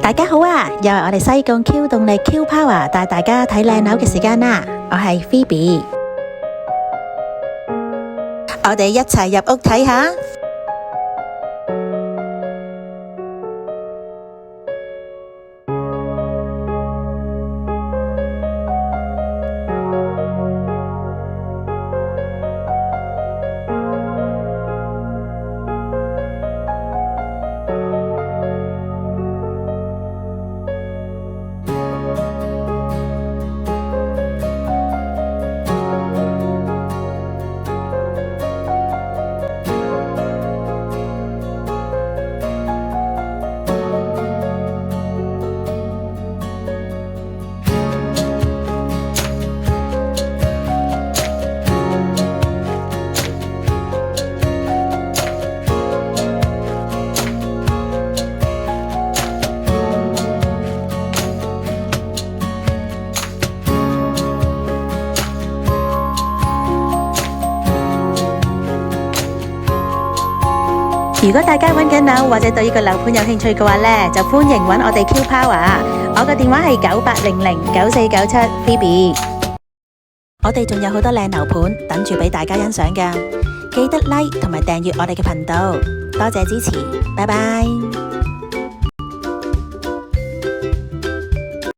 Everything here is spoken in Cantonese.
大家好啊，又係我哋西貢 Q 動力 Q Power 帶大家睇靚樓嘅時間啦，我係 Phoebe， 我哋一齊入屋睇下。如果大家揾緊樓或者對呢個樓盤有興趣嘅話呢，就歡迎揾我哋 Q Power， 我嘅電話係98009497 Phoebe。我哋仲有好多靚樓盤等住俾大家欣賞㗎，記得 like 同埋訂閱我哋嘅頻道，多謝支持，拜拜。